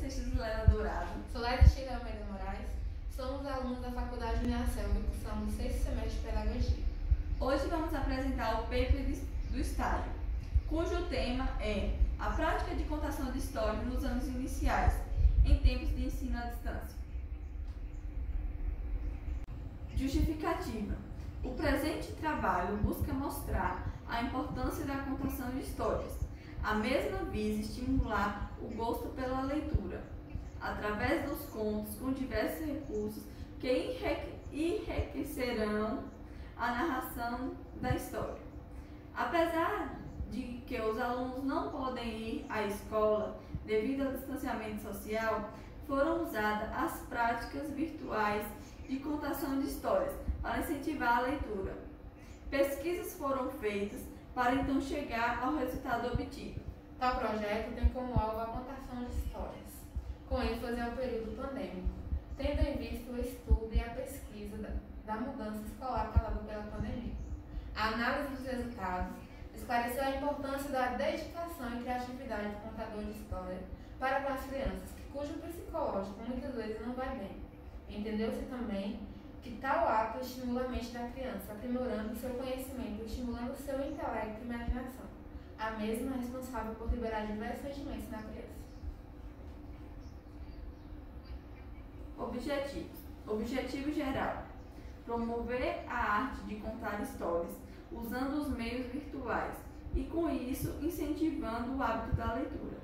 Seixas Lela Dourado. Sou Laís Sheila Almeida Moraes. Somos alunos da Faculdade Uniaselv, cursando o 6º semestre de Pedagogia. Hoje vamos apresentar o paper do estágio, cujo tema é a prática de contação de história nos anos iniciais, em tempos de ensino à distância. Justificativa. O presente trabalho busca mostrar a importância da contação de histórias. A mesma visa estimular o gosto pela leitura, através dos contos com diversos recursos que enriquecerão a narração da história. Apesar de que os alunos não podem ir à escola devido ao distanciamento social, foram usadas as práticas virtuais de contação de histórias para incentivar a leitura. Pesquisas foram feitas para então chegar ao resultado obtido. Tal projeto tem como alvo a contação de histórias, com ênfase ao período pandêmico, tendo em vista o estudo e a pesquisa da mudança escolar causada pela pandemia. A análise dos resultados esclareceu a importância da dedicação e criatividade do contador de história para com as crianças, cujo psicológico muitas vezes não vai bem. Entendeu-se também que tal ato estimula a mente da criança, aprimorando seu conhecimento, estimulando seu intelecto e imaginação, a mesma responsável por liberar diversos sentimentos na criança. Objetivos. Objetivo geral: promover a arte de contar histórias usando os meios virtuais e, com isso, incentivando o hábito da leitura.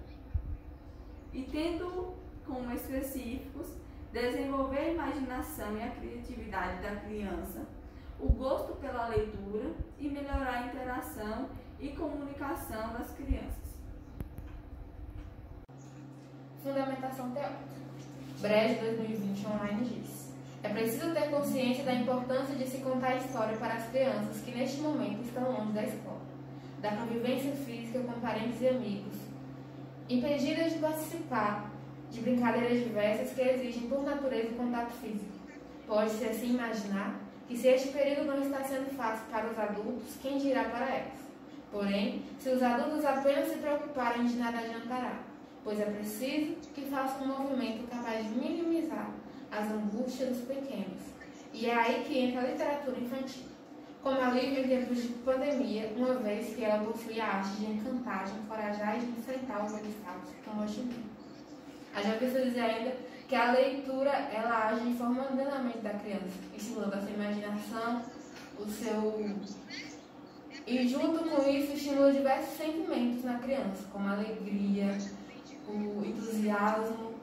E tendo como específicos desenvolver a imaginação e a criatividade da criança, o gosto pela leitura e melhorar a interação e comunicação das crianças. Fundamentação teórica. BRES 2020 Online diz: é preciso ter consciência da importância de se contar a história para as crianças que neste momento estão longe da escola, da convivência física com parentes e amigos, impedidas de participar de brincadeiras diversas que exigem por natureza o contato físico. Pode-se assim imaginar que se este período não está sendo fácil para os adultos, quem dirá para elas? Porém, se os adultos apenas se preocuparem, de nada adiantará, pois é preciso que façam um movimento capaz de minimizar as angústias dos pequenos. E é aí que entra a literatura infantil, como alívio em tempos de pandemia, uma vez que ela possui a arte de encantar, de encorajar e de enfrentar os obstáculos com otimismo. Já preciso dizer ainda que a leitura ela age de forma na mente da criança, estimulando a sua imaginação, e junto com isso estimula diversos sentimentos na criança, como a alegria, o entusiasmo.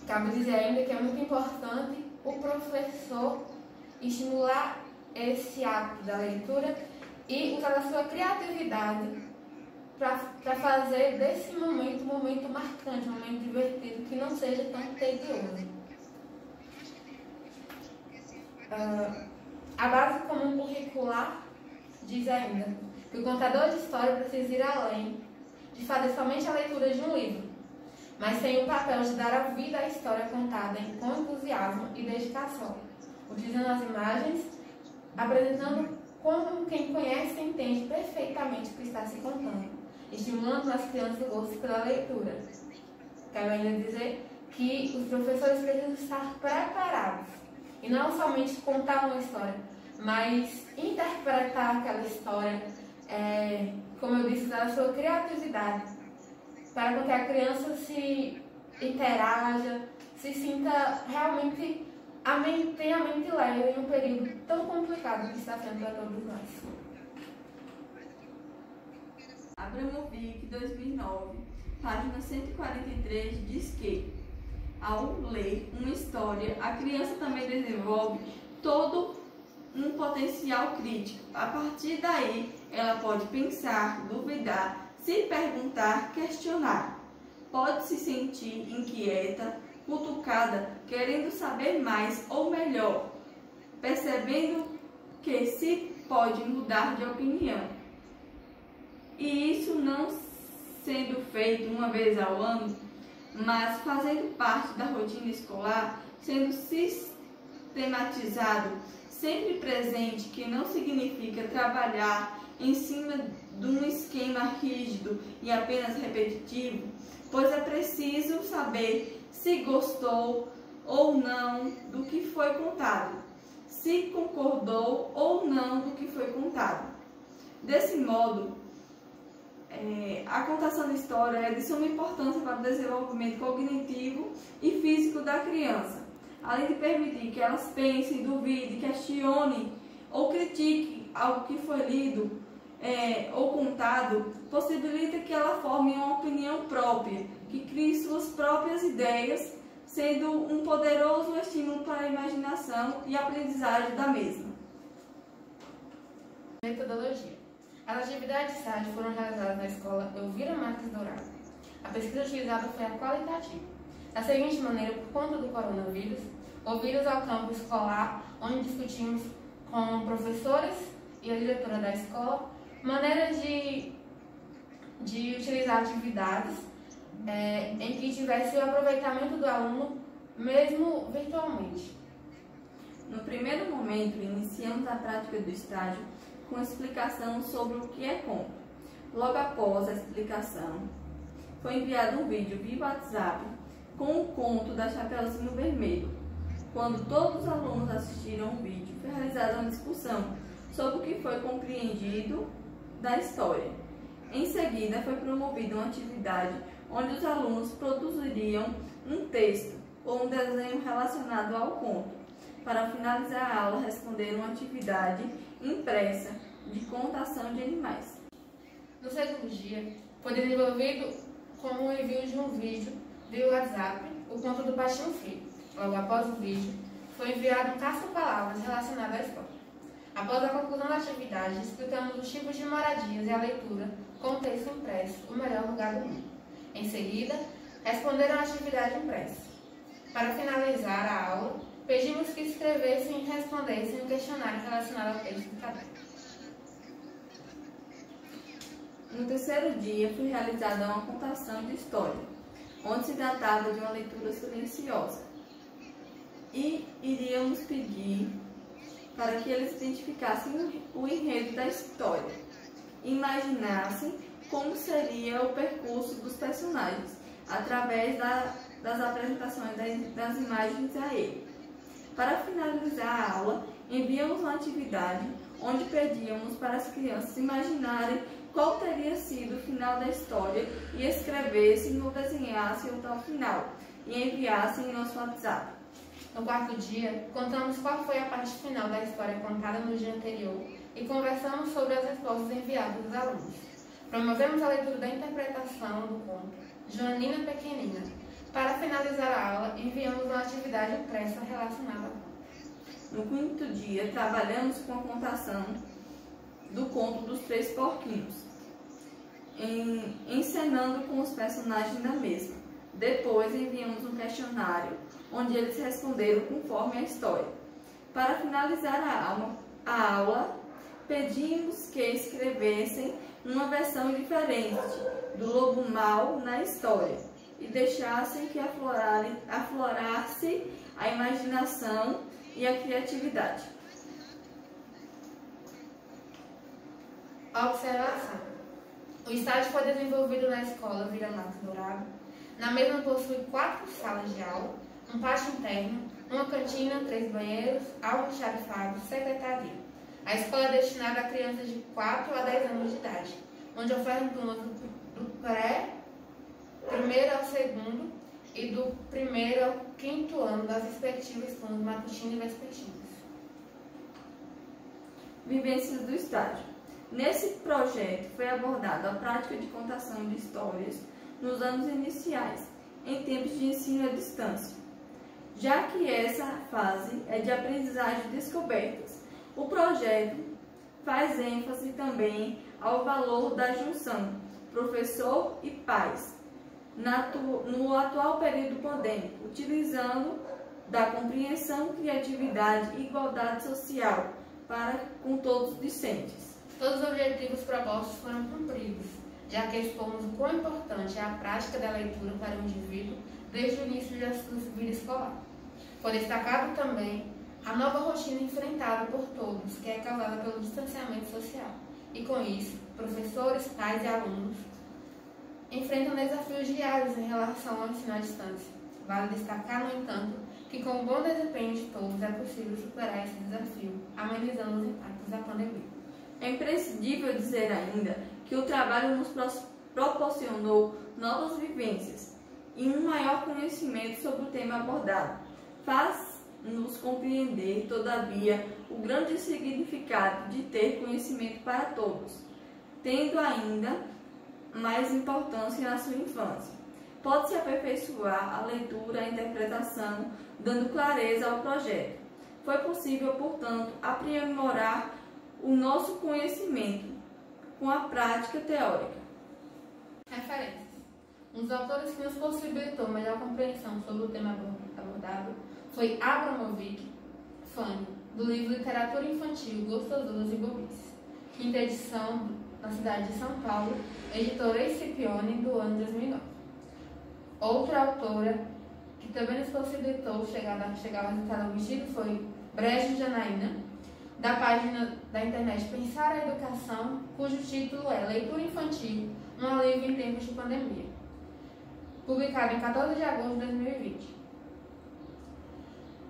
Cabe dizer ainda que é muito importante o professor estimular esse hábito da leitura e usar a sua criatividade para fazer desse momento um momento marcante, um momento divertido, que não seja tão tedioso. A base comum curricular diz ainda que o contador de história precisa ir além de fazer somente a leitura de um livro, mas tem o papel de dar a vida à história contada com entusiasmo e dedicação, utilizando as imagens, apresentando como quem conhece e entende perfeitamente o que está se contando, estimulando nas crianças o gosto pela leitura. Quero ainda dizer que os professores precisam estar preparados, e não somente contar uma história, mas interpretar aquela história, como eu disse, usar a sua criatividade, para que a criança se interaja, se sinta realmente, tenha a mente leve em um período tão complicado que está sendo para todos nós. Abramovic, 2009, página 143, diz que, ao ler uma história, a criança também desenvolve todo um potencial crítico. A partir daí, ela pode pensar, duvidar, se perguntar, questionar. Pode se sentir inquieta, cutucada, querendo saber mais ou melhor, percebendo que se pode mudar de opinião. E isso não sendo feito uma vez ao ano, mas fazendo parte da rotina escolar, sendo sistematizado, sempre presente, que não significa trabalhar em cima de um esquema rígido e apenas repetitivo, pois é preciso saber se gostou ou não do que foi contado, se concordou ou não do que foi contado. Desse modo, a contação de história é de suma importância para o desenvolvimento cognitivo e físico da criança, além de permitir que elas pensem, duvidem, questionem ou critiquem algo que foi lido ou contado, possibilita que ela forme uma opinião própria, que crie suas próprias ideias, sendo um poderoso estímulo para a imaginação e a aprendizagem da mesma. Metodologia. As atividades de estágio foram realizadas na escola Elvira Marques Dourado. A pesquisa utilizada foi a qualitativa. Da seguinte maneira, por conta do coronavírus, ouvimos ao campo escolar, onde discutimos com professores e a diretora da escola maneiras de utilizar atividades em que tivesse o aproveitamento do aluno, mesmo virtualmente. No primeiro momento, iniciamos a prática do estágio com explicação sobre o que é compra. Logo após a explicação, foi enviado um vídeo via WhatsApp com o conto da Chapeuzinho Vermelho. Quando todos os alunos assistiram o vídeo, foi realizada uma discussão sobre o que foi compreendido da história. Em seguida, foi promovida uma atividade onde os alunos produziriam um texto ou um desenho relacionado ao conto. Para finalizar a aula, responderam uma atividade impressa de contação de animais. No segundo dia, foi desenvolvido como o envio de um vídeo via WhatsApp, o conto do Patinho Feio. Logo após o vídeo, foi enviado um caça-palavras relacionado à escola. Após a conclusão da atividade, explicamos os tipos de moradias e a leitura com o texto impresso, o melhor lugar do mundo. Em seguida, responderam a atividade impressa. Para finalizar a aula, pedimos que escrevessem e respondessem um questionário relacionado ao texto do caderno. No terceiro dia, foi realizada uma contação de história, onde se tratava de uma leitura silenciosa. E iríamos pedir para que eles identificassem o enredo da história, imaginassem como seria o percurso dos personagens, através das apresentações das imagens a ele. Para finalizar a aula, enviamos uma atividade onde pedíamos para as crianças imaginarem qual teria sido o final da história e escrevessem ou desenhassem o tal final e enviassem em nosso WhatsApp. No quarto dia, contamos qual foi a parte final da história contada no dia anterior e conversamos sobre as respostas enviadas dos alunos. Promovemos a leitura da interpretação do conto Joanina Pequenina. Para finalizar a aula, enviamos uma atividade impressa relacionada ao conto. No quinto dia, trabalhamos com a contação do conto dos Três Porquinhos, encenando com os personagens da mesma. Depois, enviamos um questionário, onde eles responderam conforme a história. Para finalizar a aula, pedimos que escrevessem uma versão diferente do lobo mau na história e deixassem que aflorasse a imaginação e a criatividade. Observação. O estágio foi desenvolvido na escola Vira Marques Dourado. Na mesma possui 4 salas de aula, um pátio interno, uma cantina, 3 banheiros, almoxarifado, secretaria. A escola é destinada a crianças de 4 a 10 anos de idade, onde oferta turmas do primeiro ao segundo e do primeiro ao quinto ano das respectivas turmas matutinas e vespertinas. Vivências do estágio. Nesse projeto foi abordada a prática de contação de histórias nos anos iniciais, em tempos de ensino à distância, já que essa fase é de aprendizagem de descobertas. O projeto faz ênfase também ao valor da junção professor e pais no atual período pandêmico, utilizando da compreensão, criatividade e igualdade social com todos os discentes. Todos os objetivos propostos foram cumpridos, já que expomos o quão importante é a prática da leitura para o indivíduo desde o início da sua vida escolar. Foi destacado também a nova rotina enfrentada por todos, que é causada pelo distanciamento social, E com isso, professores, pais e alunos enfrentam desafios diários em relação ao ensino à distância. Vale destacar, no entanto, que com o bom desempenho de todos é possível superar esse desafio, amenizando os impactos da pandemia. É imprescindível dizer ainda que o trabalho nos proporcionou novas vivências e um maior conhecimento sobre o tema abordado. Faz-nos compreender, todavia, o grande significado de ter conhecimento para todos, tendo ainda mais importância na sua infância. Pode-se aperfeiçoar a leitura, a interpretação, dando clareza ao projeto. Foi possível, portanto, aprimorar o nosso conhecimento com a prática teórica. Referências. Um dos autores que nos possibilitou melhor compreensão sobre o tema abordado foi Abramovic, Fanny, do livro Literatura Infantil, Gostosuras e Bobices, quinta edição na cidade de São Paulo, editora Escipione, do ano 2009. Outra autora que também nos possibilitou chegar ao resultado obtido foi Brejo Janaína, da página da internet Pensar a Educação, cujo título é Leitura Infantil, um alívio em tempos de pandemia, publicado em 14 de agosto de 2020.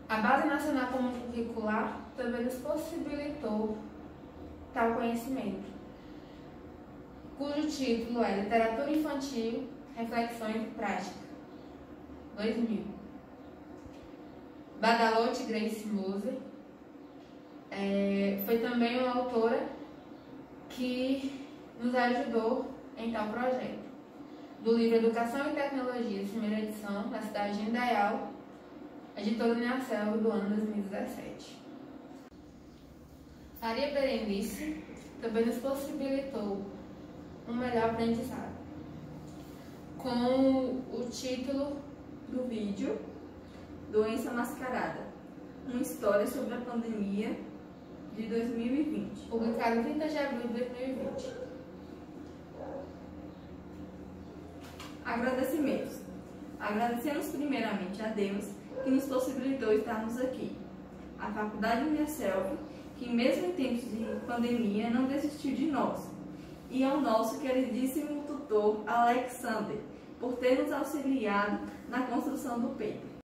A Base Nacional Comum Curricular também nos possibilitou tal conhecimento, cujo título é Literatura Infantil, Reflexões e Prática, 2000. Badalotti Grace Moser foi também uma autora que nos ajudou em tal projeto, do livro Educação e Tecnologia, primeira edição, na cidade de Indaial, editora Uniaselv, do ano 2017. Faria Berenice também nos possibilitou um melhor aprendizado, com o título Do vídeo Doença Mascarada, uma história sobre a pandemia de 2020, publicado em 30 de abril de 2020. Agradecimentos. Agradecemos primeiramente a Deus que nos possibilitou estarmos aqui, a Faculdade Uniaselv, que mesmo em tempos de pandemia não desistiu de nós, e ao nosso queridíssimo tutor Alexander, por ter nos auxiliado na construção do paper.